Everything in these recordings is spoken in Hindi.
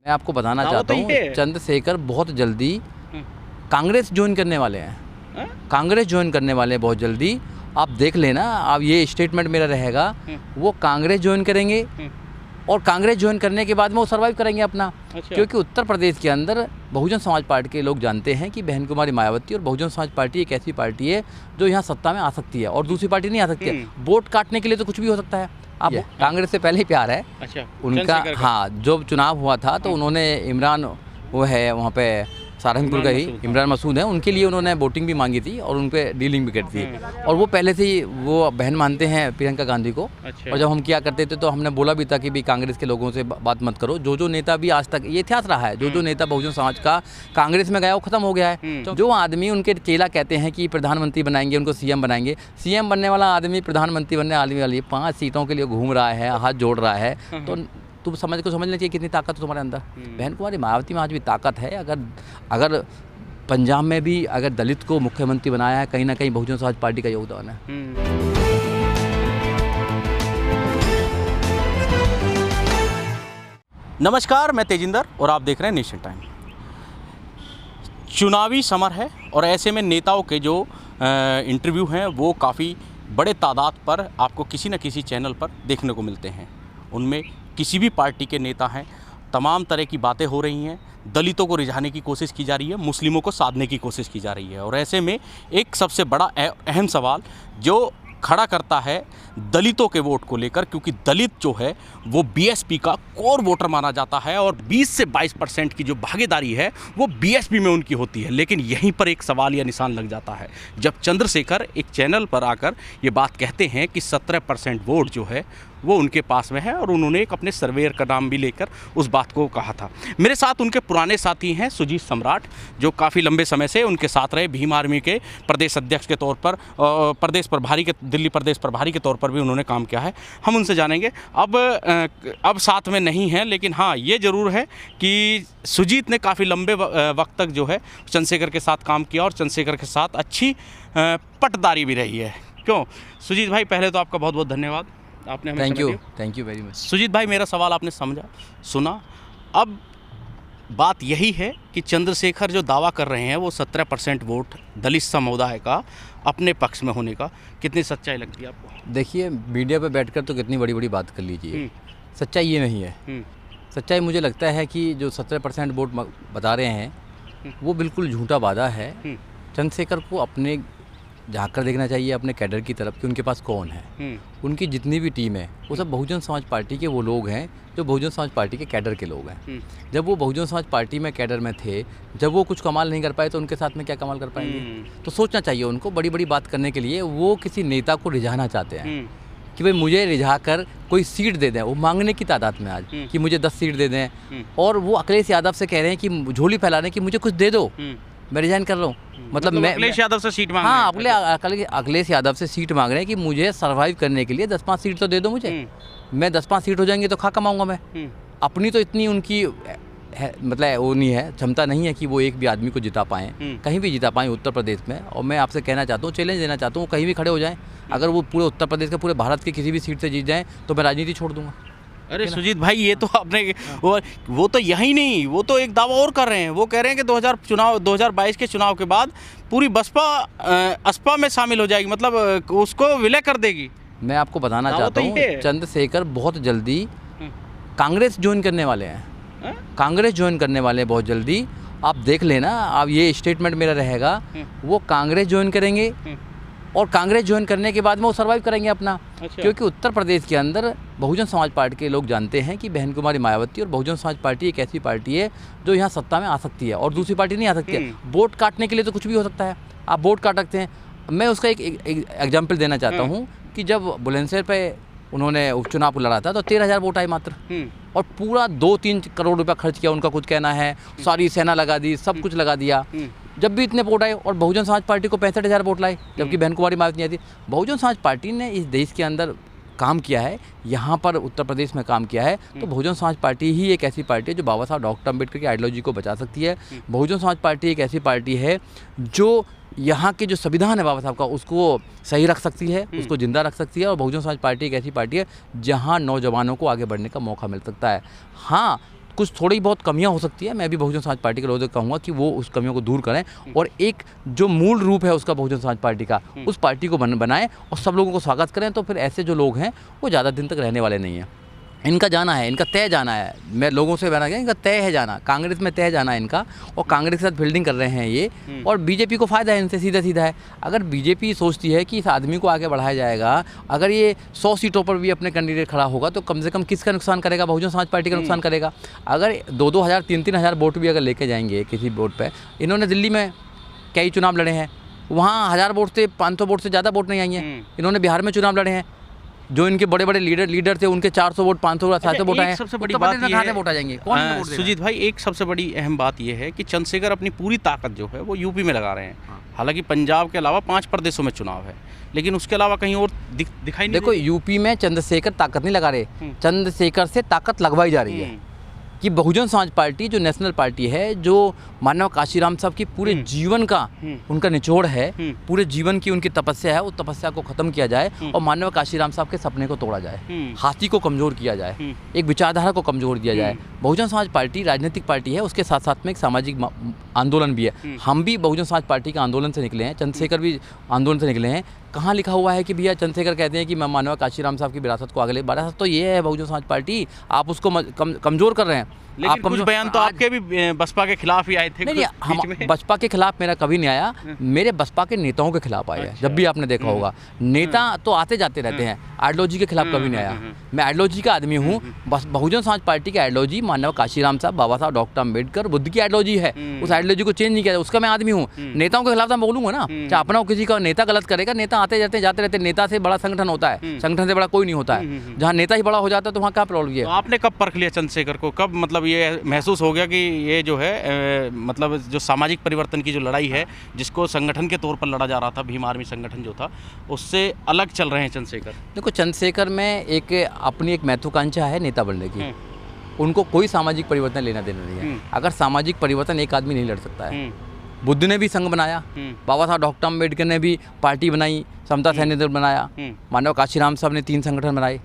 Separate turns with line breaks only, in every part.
मैं आपको बताना चाहता हूँ, चंद्रशेखर बहुत जल्दी कांग्रेस ज्वाइन करने वाले हैं। कांग्रेस ज्वाइन करने वाले हैं बहुत जल्दी। आप देख लेना, अब ये स्टेटमेंट मेरा रहेगा, वो कांग्रेस ज्वाइन करेंगे और कांग्रेस ज्वाइन करने के बाद में वो सर्वाइव करेंगे अपना। अच्छा। क्योंकि उत्तर प्रदेश के अंदर बहुजन समाज पार्टी के लोग जानते हैं कि बहन कुमारी मायावती और बहुजन समाज पार्टी एक ऐसी पार्टी है जो यहाँ सत्ता में आ सकती है और दूसरी पार्टी नहीं आ सकती है। वोट काटने के लिए तो कुछ भी हो सकता है। अब कांग्रेस से पहले ही प्यार है। अच्छा। उनका हाँ, जब चुनाव हुआ था तो उन्होंने इमरान, वो है वहाँ पे सहारनपुर का ही इमरान मसूद है, उनके लिए उन्होंने वोटिंग भी मांगी थी और उन पर डीलिंग भी करी थी। और वो पहले से ही वो बहन मानते हैं प्रियंका गांधी को। अच्छा। और जब हम क्या करते थे तो हमने बोला भी था कि भी कांग्रेस के लोगों से बात मत करो। जो नेता भी आज तक, ये इतिहास रहा है, जो नेता बहुजन समाज का कांग्रेस में गया वो खत्म हो गया है। तो जो आदमी उनके चेला कहते हैं कि प्रधानमंत्री बनाएंगे, उनको सीएम बनाएंगे, सीएम बनने वाला आदमी प्रधानमंत्री बनने वाली 5 सीटों के लिए घूम रहा है, हाथ जोड़ रहा है, तो तुम समझना चाहिए कितनी ताकत है तुम्हारे अंदर। बहन कुमारी मायावती में आज भी ताकत है। अगर पंजाब में भी अगर दलित को मुख्यमंत्री बनाया है, कहीं ना कहीं बहुजन समाज पार्टी का योगदान है।
नमस्कार, मैं तेजिंदर और आप देख रहे हैं नेशन टाइम। चुनावी समर है और ऐसे में नेताओं के जो इंटरव्यू हैं वो काफ़ी बड़े तादाद पर आपको किसी न किसी चैनल पर देखने को मिलते हैं। उनमें किसी भी पार्टी के नेता हैं, तमाम तरह की बातें हो रही हैं। दलितों को रिझाने की कोशिश की जा रही है, मुस्लिमों को साधने की कोशिश की जा रही है। और ऐसे में एक सबसे बड़ा अहम सवाल जो खड़ा करता है दलितों के वोट को लेकर, क्योंकि दलित जो है वो बीएसपी का कोर वोटर माना जाता है और 20 से 22% की जो भागीदारी है वो बीएसपी में उनकी होती है। लेकिन यहीं पर एक सवाल या निशान लग जाता है जब चंद्रशेखर एक चैनल पर आकर ये बात कहते हैं कि 17% वोट जो है वो उनके पास में है, और उन्होंने एक अपने सर्वेयर का नाम भी लेकर उस बात को कहा था। मेरे साथ उनके पुराने साथी हैं सुजीत सम्राट, जो काफ़ी लंबे समय से उनके साथ रहे। भीम आर्मी के प्रदेश अध्यक्ष के तौर पर, दिल्ली प्रदेश प्रभारी के तौर पर भी उन्होंने काम किया है। हम उनसे जानेंगे। अब साथ में नहीं हैं, लेकिन हाँ ये ज़रूर है कि सुजीत ने काफ़ी लंबे वक्त तक जो है चंद्रशेखर के साथ काम किया और चंद्रशेखर के साथ अच्छी पटदारी भी रही है। क्यों सुजीत भाई, पहले तो आपका बहुत बहुत धन्यवाद, आपने हमें
thank you very much.
Sujit भाई, मेरा सवाल आपने समझा, सुना। अब बात यही है कि चंद्रशेखर जो दावा कर रहे हैं वो 17% वोट दलित समुदाय का अपने पक्ष में होने का, कितनी सच्चाई लगती है आपको?
देखिए, मीडिया पे बैठकर तो कितनी बड़ी बड़ी बात कर लीजिए, सच्चाई ये नहीं है। सच्चाई मुझे लगता है कि जो 17% वोट बता रहे हैं वो बिल्कुल झूठा वादा है। चंद्रशेखर को अपने झाँककर देखना चाहिए अपने कैडर की तरफ कि उनके पास कौन है। उनकी जितनी भी टीम है वो सब बहुजन समाज पार्टी के वो लोग हैं जो बहुजन समाज पार्टी के कैडर के लोग हैं। जब वो बहुजन समाज पार्टी में कैडर में थे, जब वो कुछ कमाल नहीं कर पाए तो उनके साथ में क्या कमाल कर पाएंगे? तो सोचना चाहिए उनको, बड़ी बड़ी बात करने के लिए वो किसी नेता को रिझाना चाहते हैं कि भाई मुझे रिझा कर कोई सीट दे दें। वो मांगने की तादाद में आज कि मुझे 10 सीट दे दें, और वो अखिलेश यादव से कह रहे हैं कि झोली फैला रहे हैं कि मुझे कुछ दे दो, मैं रिजाइन कर रहा हूँ। मतलब मैं
अखिलेश यादव से सीट मांग
रहे हैं। अखिलेश यादव से सीट मांग रहे हैं कि मुझे सर्वाइव करने के लिए 10-5 सीट तो दे दो मुझे। मैं 10-5 सीट हो जाएंगी तो खा कमाऊंगा मैं। अपनी तो इतनी उनकी मतलब वो नहीं है, क्षमता नहीं है कि वो एक भी आदमी को जिता पाएँ, कहीं भी जिता पाएँ उत्तर प्रदेश में। और मैं आपसे कहना चाहता हूँ, चैलेंज देना चाहता हूँ, कहीं भी खड़े हो जाएँ। अगर वो पूरे उत्तर प्रदेश के, पूरे भारत के किसी भी सीट से जीत जाएँ तो मैं राजनीति छोड़ दूँगा।
अरे सुजीत भाई, ये तो आपने वो तो यही नहीं, वो तो एक दावा और कर रहे हैं। वो कह रहे हैं कि 2022 के चुनाव के बाद पूरी बसपा असपा में शामिल हो जाएगी, मतलब उसको विलय कर देगी।
मैं आपको बताना चाहता हूँ, चंद्रशेखर बहुत जल्दी कांग्रेस ज्वाइन करने वाले हैं। कांग्रेस ज्वाइन करने वाले हैं बहुत जल्दी। आप देख लेना, अब ये स्टेटमेंट मेरा रहेगा, वो कांग्रेस ज्वाइन करेंगे और कांग्रेस ज्वाइन करने के बाद में वो सर्वाइव करेंगे अपना। अच्छा। क्योंकि उत्तर प्रदेश के अंदर बहुजन समाज पार्टी के लोग जानते हैं कि बहन कुमारी मायावती और बहुजन समाज पार्टी एक ऐसी पार्टी है जो यहाँ सत्ता में आ सकती है और दूसरी पार्टी नहीं आ सकती है। वोट काटने के लिए तो कुछ भी हो सकता है, आप वोट काट सकते हैं। मैं उसका एक एग्जाम्पल देना चाहता हूँ कि जब बुलंदशहर पे उन्होंने उपचुनाव लड़ा था तो 13,000 वोट आए मात्र, और पूरा 2-3 करोड़ रुपया खर्च किया, उनका कुछ कहना है, सारी सेना लगा दी, सब कुछ लगा दिया। जब भी इतने वोट आए, और बहुजन समाज पार्टी को 65,000 वोट लाए, जबकि बहन कुमारी मायावती नहीं आती। बहुजन समाज पार्टी ने इस देश के अंदर काम किया है, यहाँ पर उत्तर प्रदेश में काम किया है, तो बहुजन समाज पार्टी ही एक ऐसी पार्टी है जो बाबा साहब डॉक्टर अम्बेडकर की आइडियोलॉजी को बचा सकती है। बहुजन समाज पार्टी एक ऐसी पार्टी है जो यहाँ के जो संविधान है बाबा साहब का, उसको सही रख सकती है, उसको जिंदा रख सकती है। और बहुजन समाज पार्टी एक ऐसी पार्टी है जहाँ नौजवानों को आगे बढ़ने का मौका मिल सकता है। हाँ, कुछ थोड़ी बहुत कमियां हो सकती है, मैं भी बहुजन समाज पार्टी के लोगों को कहूँगा कि वो उस कमियों को दूर करें और एक जो मूल रूप है उसका बहुजन समाज पार्टी का, उस पार्टी को बनाएं और सब लोगों को स्वागत करें। तो फिर ऐसे जो लोग हैं वो ज़्यादा दिन तक रहने वाले नहीं हैं। इनका जाना है, इनका तय जाना है। मैं लोगों से बना गया, इनका तय है जाना, कांग्रेस में तय जाना है इनका, और कांग्रेस के साथ फील्डिंग कर रहे हैं ये। और बीजेपी को फ़ायदा है इनसे, सीधा सीधा है। अगर बीजेपी सोचती है कि इस आदमी को आगे बढ़ाया जाएगा, अगर ये 100 सीटों पर भी अपने कैंडिडेट खड़ा होगा तो कम से कम किसका नुकसान करेगा? बहुजन समाज पार्टी का नुकसान करेगा। अगर 2-2 हज़ार 3-3 हज़ार वोट भी अगर लेके जाएंगे किसी वोट पर, इन्होंने दिल्ली में कई चुनाव लड़े हैं, वहाँ 1000 वोट से 500 वोट से ज़्यादा वोट नहीं आई हैं। इन्होंने बिहार में चुनाव लड़े हैं, जो इनके बड़े बड़े लीडर थे उनके 400 वोट 500 वोट 700 वोट आए।
सबसे बड़ी बात ये है,
वोट आ जाएंगे कौन वोट देगा?
सुजीत भाई, एक सबसे बड़ी अहम बात ये है कि चंद्रशेखर अपनी पूरी ताकत जो है वो यूपी में लगा रहे हैं। हालांकि पंजाब के अलावा 5 प्रदेशों में चुनाव है, लेकिन उसके अलावा कहीं और दिखाई नहीं।
देखो, यूपी में चंद्रशेखर ताकत नहीं लगा रहे, चंद्रशेखर से ताकत लगवाई जा रही है कि बहुजन समाज पार्टी जो नेशनल पार्टी है, जो मानव काशीराम साहब की पूरे जीवन का उनका निचोड़ है, पूरे जीवन की उनकी तपस्या है, उस तपस्या को ख़त्म किया जाए और मानव काशीराम साहब के सपने को तोड़ा जाए, हाथी को कमज़ोर किया जाए, एक विचारधारा को कमज़ोर किया जाए। बहुजन समाज पार्टी राजनीतिक पार्टी है, उसके साथ साथ में एक सामाजिक आंदोलन भी है। हम भी बहुजन समाज पार्टी के आंदोलन से निकले हैं, चंद्रशेखर भी आंदोलन से निकले हैं। कहाँ लिखा हुआ है कि भैया चंद्रशेखर कहते हैं कि मैं मानव काशीराम साहब की विरासत को आगे ले? विरासत तो ये है बहुजन समाज पार्टी, आप उसको कमज़ोर कर रहे हैं।
लेकिन कुछ बयान तो आपके भी बसपा के खिलाफ ही आए थे।
नहीं, हम बसपा के खिलाफ मेरा कभी नहीं आया, मेरे बसपा के नेताओं के खिलाफ आए हैं। जब भी आपने देखा होगा, नेता तो आते जाते रहते हैं, आइडियोलॉजी के खिलाफ कभी नहीं आया। मैं आइडियोलॉजी का आदमी हूँ। बस बहुजन समाज पार्टी की आइडियोलॉजी मानव काशीराम साहब, बाबा साहब डॉक्टर अम्बेडकर, बुद्ध की आइडियोलॉजी है। उस आइडियोलॉजी को चेंज नहीं किया, उसका मैं आदमी हूँ। नेताओं के खिलाफ मैं बोलूँगा ना, चाहे अपना किसी का नेता गलत करेगा, नेता आते जाते जाते रहते। नेता से बड़ा संगठन होता है, संगठन से बड़ा कोई नहीं होता है। जहाँ नेता ही बड़ा हो जाता है तो वहाँ क्या प्रॉब्लम है?
आपने कब परख लिया चंद्रशेखर को? कब मतलब ये महसूस हो गया कि ये जो है मतलब जो सामाजिक परिवर्तन की जो लड़ाई है, जिसको संगठन के तौर पर लड़ा जा रहा था, भीम आर्मी संगठन जो था, उससे अलग चल रहे हैं चंद्रशेखर?
देखो, चंद्रशेखर में एक अपनी एक महत्वाकांक्षा है नेता बनने की। उनको कोई सामाजिक परिवर्तन लेना देना नहीं है। अगर सामाजिक परिवर्तन एक आदमी नहीं लड़ सकता है। बुद्ध ने भी संघ बनाया, बाबा साहब डॉक्टर अम्बेडकर ने भी पार्टी बनाई, समता सैन्य दल बनाया, मानव काशीराम साहब ने 3 संगठन बनाए,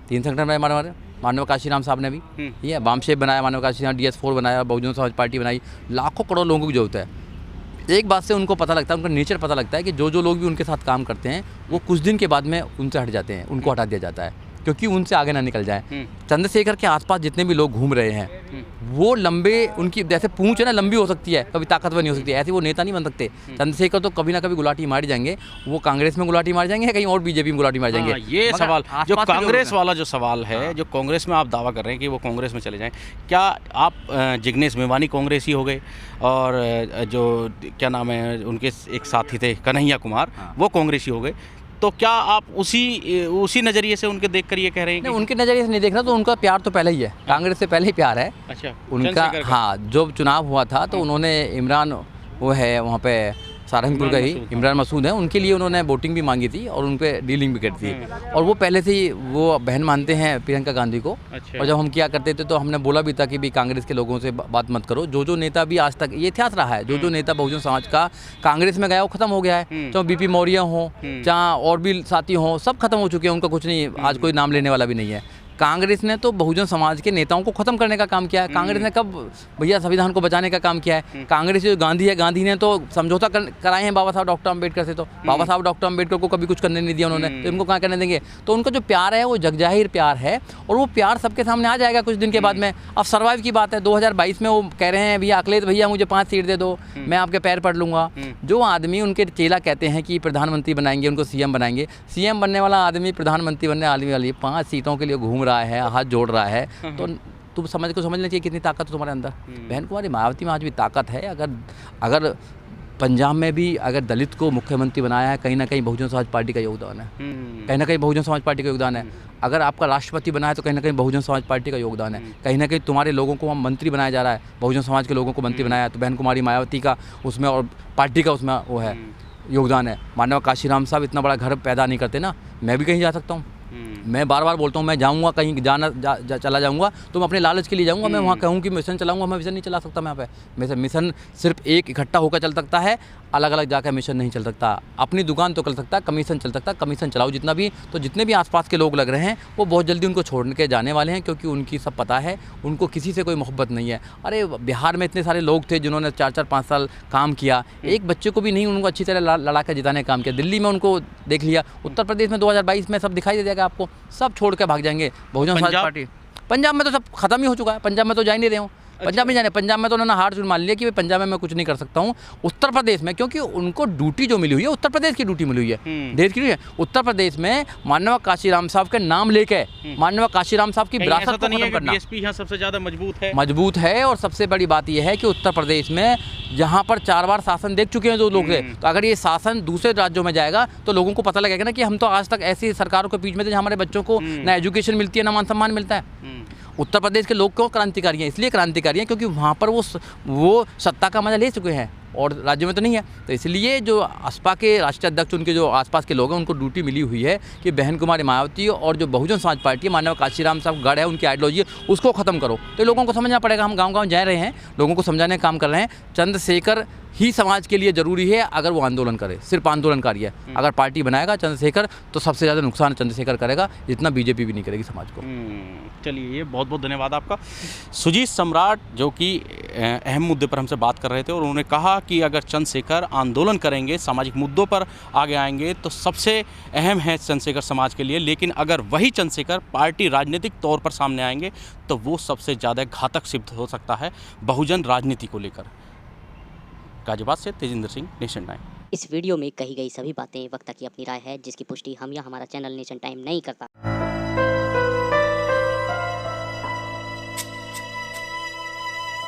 3 संगठन बनाए मानव काशीराम साहब ने भी। ये वामशेप बनाया, मानव काशीराम, DS4 बनाया, बहुजन समाज पार्टी बनाई। लाखों करोड़ लोगों की जरूरत है। एक बात से उनको पता लगता है, उनका नेचर पता लगता है कि जो लोग भी उनके साथ काम करते हैं वो कुछ दिन के बाद में उनसे हट जाते हैं, उनको हटा दिया जाता है, क्योंकि उनसे आगे ना निकल जाए। चंद्रशेखर के आसपास जितने भी लोग घूम रहे हैं वो लंबे, उनकी जैसे पूंछ है ना, लंबी हो सकती है, कभी ताकतवर नहीं हो सकती, ऐसे वो नेता नहीं बन सकते। चंद्रशेखर तो कभी ना कभी गुलाटी मार जाएंगे, वो कांग्रेस में गुलाटी मार जाएंगे, कहीं और बीजेपी में गुलाटी मार जाएंगे।
ये सवाल जो कांग्रेस वाला जो सवाल है, जो कांग्रेस में आप दावा कर रहे हैं कि वो कांग्रेस में चले जाएं, क्या आप जिग्नेश मेवानी कांग्रेसी हो गए और जो क्या नाम है उनके एक साथी थे कन्हैया कुमार, वो कांग्रेसी हो गए, तो क्या आप उसी नज़रिए से उनके देख कर ये कह रहे हैं?
नहीं, उनके नज़रिए से नहीं देखना, तो उनका प्यार तो पहले ही है, कांग्रेस से पहले ही प्यार है।
अच्छा,
उनका हाँ, जो चुनाव हुआ था तो उन्होंने इमरान, वो है वहाँ पे सहारनपुर का ही इमरान मसूद है, उनके लिए उन्होंने वोटिंग भी मांगी थी और उन पर डीलिंग भी करी थी। और वो पहले से ही वो बहन मानते हैं प्रियंका गांधी को। और जब हम क्या करते थे तो हमने बोला भी था कि भी कांग्रेस के लोगों से बात मत करो। जो नेता भी आज तक, ये इतिहास रहा है, जो नेता बहुजन समाज का कांग्रेस में गया वो खत्म हो गया है। चाहे BP मौर्य हो, चाहे और भी साथी हों, सब खत्म हो चुके हैं, उनका कुछ नहीं, आज कोई नाम लेने वाला भी नहीं है। कांग्रेस ने तो बहुजन समाज के नेताओं को खत्म करने का काम किया है। कांग्रेस ने कब भैया संविधान को बचाने का काम किया है? कांग्रेस जो गांधी है, गांधी ने तो समझौता कराए हैं बाबा साहब डॉक्टर अम्बेडकर से। तो बाबा साहब डॉक्टर अम्बेडकर को कभी कुछ करने नहीं दिया उन्होंने, तो इनको कहाँ करने देंगे? तो उनका जो प्यार है वो जगजाहिर प्यार है, और वो प्यार सबके सामने आ जाएगा कुछ दिन के बाद में। अब सर्वाइव की बात है, 2022 में वो कह रहे हैं भैया अखिलेश भैया मुझे 5 सीट दे दो, मैं आपके पैर पड़ लूँगा। जो आदमी उनके चेला कहते हैं कि प्रधानमंत्री बनाएंगे, उनको CM बनाएंगे, CM बनने वाला आदमी प्रधानमंत्री बनने वाली 5 सीटों के लिए घूम रहा है, हाथ जोड़ रहा है, तो तुम समझना चाहिए कितनी ताकत है तुम्हारे अंदर। बहन कुमारी मायावती में आज भी ताकत है। अगर पंजाब में भी अगर दलित को मुख्यमंत्री बनाया है, कहीं ना कहीं बहुजन समाज पार्टी का योगदान है, कहीं ना कहीं बहुजन समाज पार्टी का योगदान है। अगर आपका राष्ट्रपति बना है तो कहीं ना कहीं बहुजन समाज पार्टी का योगदान है। कहीं ना कहीं तुम्हारे लोगों को वहाँ मंत्री बनाया जा रहा है, बहुजन समाज के लोगों को मंत्री बनाया है, तो बहन कुमारी मायावती का उसमें और पार्टी का उसमें वो है योगदान है। मानव काशीराम साहब इतना बड़ा घर पैदा नहीं करते ना, मैं भी कहीं जा सकता हूँ, मैं बार बार बोलता हूँ, मैं जाऊँगा कहीं चला जाऊँगा तो मैं अपने लालच के लिए जाऊँगा। मैं वहाँ कहूँ कि मिशन चलाऊँगा, मैं मिशन नहीं चला सकता। मैं यहाँ पे मिशन सिर्फ एक इकट्ठा होकर चल सकता है, अलग अलग जाकर मिशन नहीं चल सकता। अपनी दुकान तो चल सकता है, कमीशन चल सकता है। कमीशन चलाओ जितना भी, तो जितने भी आसपास के लोग लग रहे हैं वो बहुत जल्दी उनको छोड़ के जाने वाले हैं, क्योंकि उनकी सब पता है, उनको किसी से कोई मोहब्बत नहीं है। अरे बिहार में इतने सारे लोग थे जिन्होंने 4-4-5 साल काम किया, एक बच्चे को भी नहीं उनको अच्छी तरह लड़ा कर जिताने का काम किया। दिल्ली में उनको देख लिया, उत्तर प्रदेश में 2022 में सब दिखाई दे जाएगा आपको, सब छोड़ के भाग जाएंगे बहुजन समाज पार्टी। पंजाब में तो सब खत्म ही हो चुका है, पंजाब में तो जा ही नहीं रहे हूँ। पंजाब में जाने, पंजाब में तो उन्होंने हार मान लिया कि भाई पंजाब में मैं कुछ नहीं कर सकता हूँ। उत्तर प्रदेश में, क्योंकि उनको ड्यूटी जो मिली हुई है उत्तर प्रदेश की ड्यूटी मिली हुई है, देश की नहीं है। उत्तर प्रदेश में माननीय काशीराम साहब के नाम लेके, माननीय काशीराम साहब की विरासत को खत्म करना।
बीएसपी यहाँ सबसे ज़्यादा
मजबूत है। और सबसे बड़ी बात यह है कि उत्तर प्रदेश में जहाँ पर 4 बार शासन देख चुके हैं जो लोग थे, तो अगर ये शासन दूसरे राज्यों में जाएगा तो लोगों को पता लगेगा ना कि हम तो आज तक ऐसी सरकारों के बीच में थे जहाँ हमारे बच्चों को ना एजुकेशन मिलती है, ना मान सम्मान मिलता है। उत्तर प्रदेश के लोग क्यों क्रांतिकारी हैं? इसलिए क्रांतिकारी हैं क्योंकि वहाँ पर वो सत्ता का मजा ले चुके हैं और राज्य में तो नहीं है। तो इसलिए जो असपा के राष्ट्रीय अध्यक्ष, उनके जो आसपास के लोग हैं, उनको ड्यूटी मिली हुई है कि बहन कुमारी मायावती और जो बहुजन समाज पार्टी है, माननीय काशीराम साहब गढ़ है, उनकी आइडियोलॉजी है, उसको ख़त्म करो। तो लोगों को समझना पड़ेगा। हम गाँव-गाँव जा रहे हैं, लोगों को समझाने का काम कर रहे हैं। चंद्रशेखर ही समाज के लिए ज़रूरी है अगर वो आंदोलन करे, सिर्फ आंदोलनकारी है। अगर पार्टी बनाएगा चंद्रशेखर तो सबसे ज़्यादा नुकसान चंद्रशेखर करेगा, जितना बीजेपी भी नहीं करेगी समाज को।
चलिए, ये बहुत बहुत धन्यवाद आपका। सुजीत सम्राट जो कि अहम मुद्दे पर हमसे बात कर रहे थे, और उन्होंने कहा कि अगर चंद्रशेखर आंदोलन करेंगे, सामाजिक मुद्दों पर आगे आएंगे तो सबसे अहम है चंद्रशेखर समाज के लिए। लेकिन अगर वही चंद्रशेखर पार्टी राजनीतिक तौर पर सामने आएंगे तो वो सबसे ज़्यादा घातक सिद्ध हो सकता है बहुजन राजनीति को लेकर। गाजियाबाद से तेजिंदर सिंह, नेशन टाइम।
इस वीडियो में कही गई सभी बातें वक्ता की अपनी राय है, जिसकी पुष्टि हम या हमारा चैनल नेशन टाइम नहीं करता।